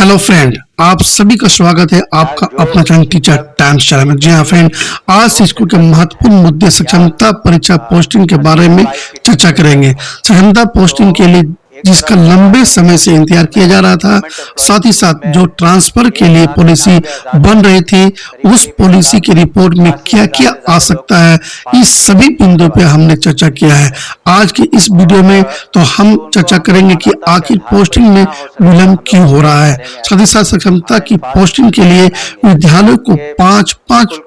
Hello friend, आप सभी का स्वागत है आपका अपना चैनल टीचर टाइम्स चैनल में। जी हाँ फ्रेंड, आज स्कूल के महत्वपूर्ण मुद्दे सक्षमता परीक्षा पोस्टिंग के बारे में चर्चा करेंगे। सक्षमता पोस्टिंग के लिए जिसका लंबे समय से इंतजार किया जा रहा था, साथ ही साथ जो ट्रांसफर के लिए पॉलिसी बन रही थी, उस पॉलिसी की रिपोर्ट में क्या क्या आ सकता है, इस सभी बिंदुओं पे हमने चर्चा किया है। आज की इस वीडियो में तो हम चर्चा करेंगे कि आखिर पोस्टिंग में विलंब क्यों हो रहा है। साथ ही साथ सक्षमता की पोस्टिंग के लिए विद्यालयों को पांच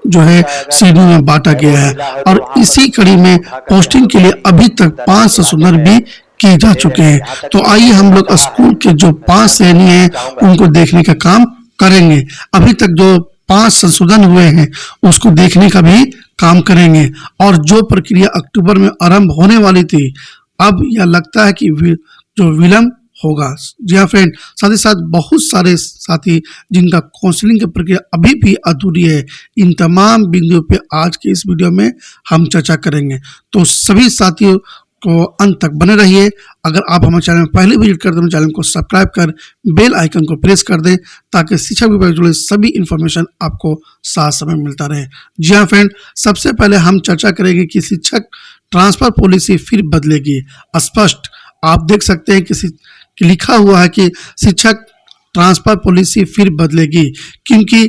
जो है श्रेणियों में बांटा गया है और इसी कड़ी में पोस्टिंग के लिए अभी तक 5 संशोधन भी किए जा चुके हैं। तो आइए हम लोग स्कूल के जो 5 श्रेणी हैं उनको देखने का काम करेंगे। अभी तक जो 5 संशोधन हुए हैं उसको देखने का भी काम करेंगे और जो प्रक्रिया अक्टूबर में आरंभ होने वाली थी, अब यह लगता है कि जो विलंब होगा। जी हाँ फ्रेंड, साथ ही साथ बहुत सारे साथी जिनका काउंसलिंग की प्रक्रिया अभी भी अधूरी है, इन तमाम बिंदुओं पे आज के इस वीडियो में हम चर्चा करेंगे। तो सभी साथियों को अंत तक बने रहिए। अगर आप हमारे चैनल में पहले विजिट करते हैं, चैनल को सब्सक्राइब कर बेल आइकन को प्रेस कर दें ताकि शिक्षा विभाग से जुड़े सभी इंफॉर्मेशन आपको साथ समय मिलता रहे। जी हाँ फ्रेंड, सबसे पहले हम चर्चा करेंगे कि शिक्षक ट्रांसफर पॉलिसी फिर बदलेगी। स्पष्ट आप देख सकते हैं कि लिखा हुआ है कि शिक्षक ट्रांसफर पॉलिसी फिर बदलेगी। क्योंकि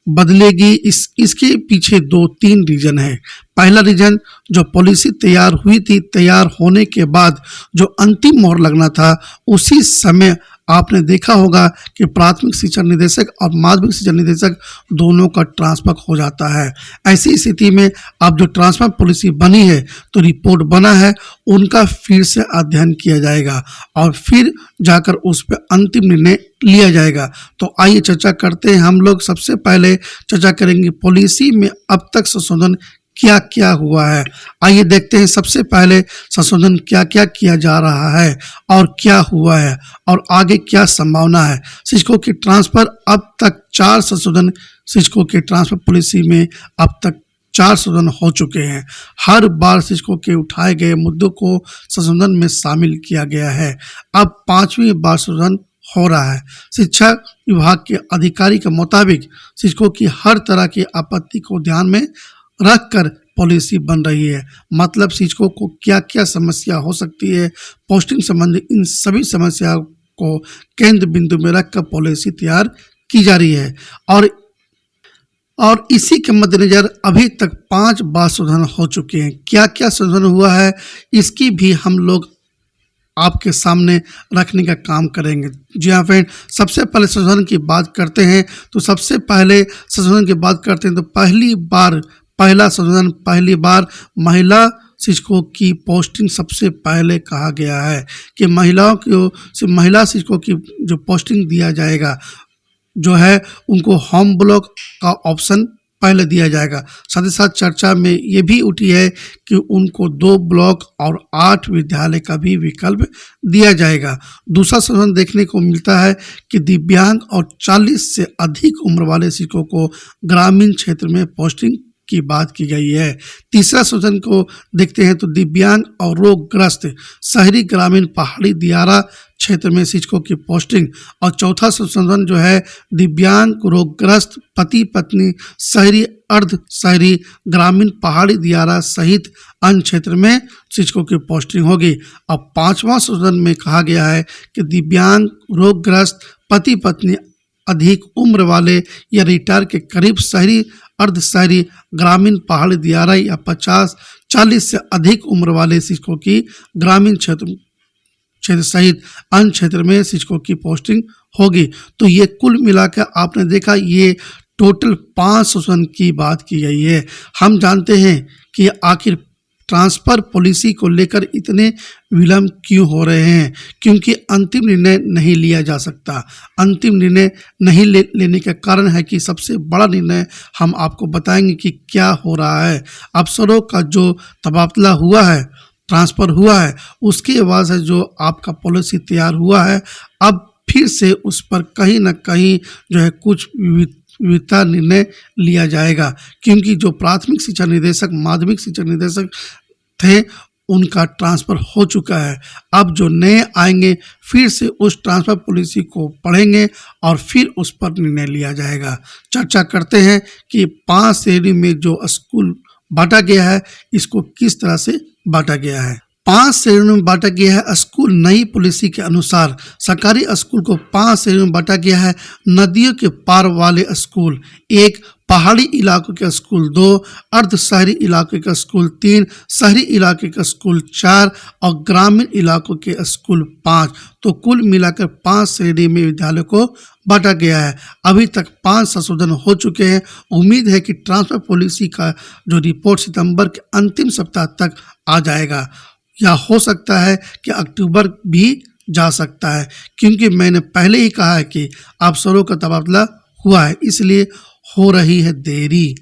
बदलेगी इसके पीछे 2-3 रीजन है। पहला रीजन, जो पॉलिसी तैयार हुई थी, तैयार होने के बाद जो अंतिम मोहर लगना था, उसी समय आपने देखा होगा कि प्राथमिक शिक्षा निदेशक और माध्यमिक शिक्षा निदेशक दोनों का ट्रांसफर हो जाता है। ऐसी स्थिति में अब जो ट्रांसफर पॉलिसी बनी है, तो रिपोर्ट बना है, उनका फिर से अध्ययन किया जाएगा और फिर जाकर उस पर अंतिम निर्णय लिया जाएगा। तो आइए चर्चा करते हैं। हम लोग सबसे पहले चर्चा करेंगे पॉलिसी में अब तक संशोधन क्या क्या हुआ है। आइए देखते हैं सबसे पहले संशोधन क्या क्या किया जा रहा है और क्या हुआ है और आगे क्या संभावना है। शिक्षकों की ट्रांसफर, अब तक 4 संशोधन शिक्षकों के ट्रांसफर पॉलिसी में अब तक 4 संशोधन हो चुके हैं। हर बार शिक्षकों के उठाए गए मुद्दों को संशोधन में शामिल किया गया है। अब 5वीं बार संशोधन हो रहा है। शिक्षा विभाग के अधिकारी के मुताबिक शिक्षकों की हर तरह की आपत्ति को ध्यान में रखकर पॉलिसी बन रही है। मतलब शिक्षकों को क्या क्या समस्या हो सकती है, पोस्टिंग संबंधी इन सभी समस्याओं को केंद्र बिंदु में रखकर पॉलिसी तैयार की जा रही है। और इसी के मद्देनजर अभी तक 5 बार संशोधन हो चुके हैं। क्या क्या संशोधन हुआ है, इसकी भी हम लोग आपके सामने रखने का काम करेंगे। जी हाँ फ्रेंड, सबसे पहले संशोधन की बात करते हैं। तो सबसे पहले संशोधन की बात करते हैं तो पहला संशोधन, पहली बार महिला शिक्षकों की पोस्टिंग सबसे पहले कहा गया है कि महिला शिक्षकों की जो पोस्टिंग दिया जाएगा, जो है उनको होम ब्लॉक का ऑप्शन पहले दिया जाएगा। साथ ही साथ चर्चा में ये भी उठी है कि उनको 2 ब्लॉक और 8 विद्यालय का भी विकल्प दिया जाएगा। दूसरा संशोधन देखने को मिलता है कि दिव्यांग और 40 से अधिक उम्र वाले शिक्षकों को ग्रामीण क्षेत्र में पोस्टिंग की बात की गई है। तीसरा संशोधन को देखते हैं तो दिव्यांग और रोगग्रस्त शहरी, ग्रामीण, पहाड़ी, दियारा क्षेत्र में शिक्षकों की पोस्टिंग। और चौथा संशोधन जो है, दिव्यांग, रोगग्रस्त, पति पत्नी, शहरी, अर्ध शहरी, ग्रामीण, पहाड़ी, दियारा सहित अन्य क्षेत्र में शिक्षकों की पोस्टिंग होगी। अब 5वां संशोधन में कहा गया है कि दिव्यांग, रोगग्रस्त, पति पत्नी, अधिक उम्र वाले या रिटायर के करीब शहरी, अर्ध शहरी, ग्रामीण, पहाड़ी, दियारा या 40 से अधिक उम्र वाले शिक्षकों की ग्रामीण क्षेत्र सहित अन्य क्षेत्र में शिक्षकों की पोस्टिंग होगी। तो ये कुल मिलाकर आपने देखा, ये टोटल 5 संशोधन की बात की गई है। हम जानते हैं कि आखिर ट्रांसफर पॉलिसी को लेकर इतने विलंब क्यों हो रहे हैं, क्योंकि अंतिम निर्णय नहीं लिया जा सकता। अंतिम निर्णय नहीं लेने का कारण है कि सबसे बड़ा निर्णय हम आपको बताएंगे कि क्या हो रहा है। अफसरों का जो तबादला हुआ है, ट्रांसफ़र हुआ है, उसके बाद से जो आपका पॉलिसी तैयार हुआ है, अब फिर से उस पर कहीं ना कहीं जो है कुछ विविधता निर्णय लिया जाएगा। क्योंकि जो प्राथमिक शिक्षा निदेशक, माध्यमिक शिक्षा निदेशक थे, उनका ट्रांसफ़र हो चुका है। अब जो नए आएंगे फिर से उस ट्रांसफ़र पॉलिसी को पढ़ेंगे और फिर उस पर निर्णय लिया जाएगा। चर्चा करते हैं कि 5 श्रेणी में जो स्कूल बांटा गया है इसको किस तरह से बांटा गया है। 5 श्रेणियों में बांटा गया है स्कूल। नई पॉलिसी के अनुसार सरकारी स्कूल को 5 श्रेणियों में बांटा गया है। नदियों के पार वाले स्कूल 1, पहाड़ी इलाकों के स्कूल 2, अर्ध शहरी इलाके का स्कूल 3, शहरी इलाके का स्कूल 4 और ग्रामीण इलाकों के स्कूल 5। तो कुल मिलाकर 5 श्रेणी में विद्यालयों को बांटा गया है। अभी तक 5 संशोधन हो चुके हैं। उम्मीद है कि ट्रांसफर पॉलिसी का जो रिपोर्ट सितंबर के अंतिम सप्ताह तक आ जाएगा, या हो सकता है कि अक्टूबर भी जा सकता है, क्योंकि मैंने पहले ही कहा है कि अफसरों का तबादला हुआ है, इसलिए हो रही है देरी।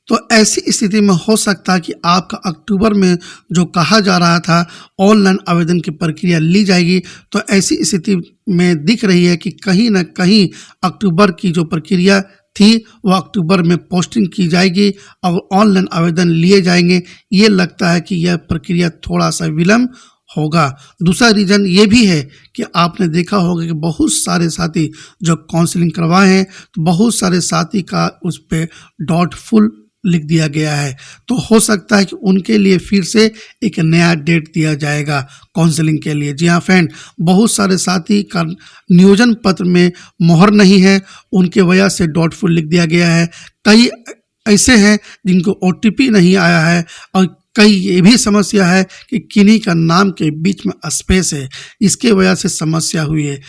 तो ऐसी स्थिति में हो सकता है कि आपका अक्टूबर में जो कहा जा रहा था ऑनलाइन आवेदन की प्रक्रिया ली जाएगी, तो ऐसी स्थिति में दिख रही है कि कहीं ना कहीं अक्टूबर की जो प्रक्रिया थी वो अक्टूबर में पोस्टिंग की जाएगी और ऑनलाइन आवेदन लिए जाएंगे। ये लगता है कि यह प्रक्रिया थोड़ा सा विलम्ब होगा। दूसरा रीज़न ये भी है कि आपने देखा होगा कि बहुत सारे साथी जो काउंसलिंग करवाए हैं, तो बहुत सारे साथी का उस पर डाउटफुल लिख दिया गया है। तो हो सकता है कि उनके लिए फिर से एक नया डेट दिया जाएगा काउंसलिंग के लिए। जी हाँ फ्रेंड, बहुत सारे साथी का नियोजन पत्र में मोहर नहीं है, उनके वजह से डाउटफुल लिख दिया गया है। कई ऐसे हैं जिनको OTP नहीं आया है, और कई ये भी समस्या है कि किन्हीं का नाम के बीच में स्पेस है, इसके वजह से समस्या हुई है।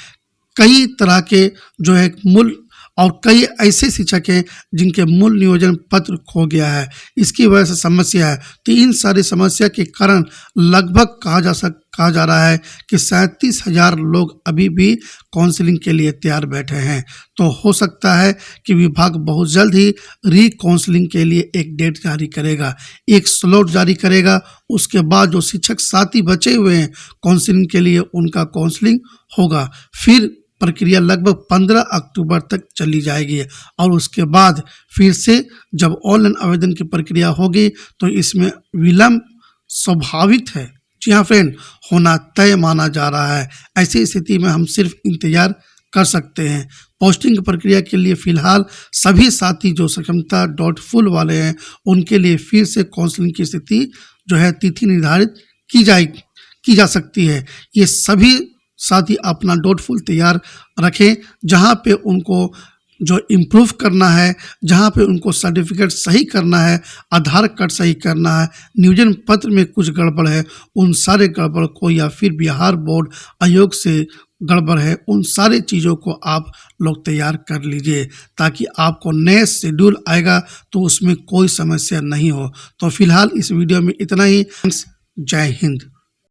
कई तरह के जो है मूल, और कई ऐसे शिक्षक हैं जिनके मूल नियोजन पत्र खो गया है, इसकी वजह से समस्या है। तो इन सारी समस्या के कारण लगभग कहा जा रहा है कि 37,000 लोग अभी भी काउंसलिंग के लिए तैयार बैठे हैं। तो हो सकता है कि विभाग बहुत जल्द ही री काउंसलिंग के लिए एक डेट जारी करेगा, एक स्लॉट जारी करेगा। उसके बाद जो शिक्षक साथी बचे हुए हैं काउंसलिंग के लिए, उनका काउंसलिंग होगा। फिर प्रक्रिया लगभग 15 अक्टूबर तक चली जाएगी, और उसके बाद फिर से जब ऑनलाइन आवेदन की प्रक्रिया होगी तो इसमें विलम्ब स्वाभाविक है। जी हाँ फ्रेंड, होना तय माना जा रहा है। ऐसी स्थिति में हम सिर्फ इंतजार कर सकते हैं। पोस्टिंग प्रक्रिया के लिए फिलहाल सभी साथी जो सक्षमता डाउटफुल वाले हैं उनके लिए फिर से काउंसलिंग की स्थिति जो है तिथि निर्धारित की जा सकती है। ये सभी साथी अपना डाउटफुल तैयार रखें, जहाँ पे उनको जो इम्प्रूव करना है, जहाँ पे उनको सर्टिफिकेट सही करना है, आधार कार्ड सही करना है, नियोजन पत्र में कुछ गड़बड़ है, उन सारे गड़बड़ को, या फिर बिहार बोर्ड आयोग से गड़बड़ है, उन सारे चीज़ों को आप लोग तैयार कर लीजिए, ताकि आपको नए शेड्यूल आएगा तो उसमें कोई समस्या नहीं हो। तो फिलहाल इस वीडियो में इतना ही। जय हिंद।